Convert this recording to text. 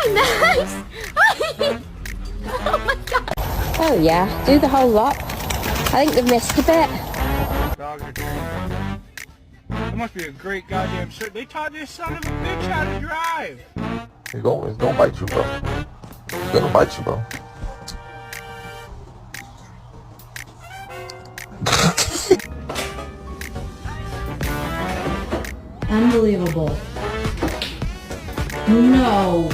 Hi, Max! Oh my god! Oh yeah, do the whole lot. I think they've missed a bit. Dogs are trained. That must be a great goddamn shirt. They taught this son of a bitch how to drive. It's gonna bite you, bro. It's gonna bite you, bro. Unbelievable. No.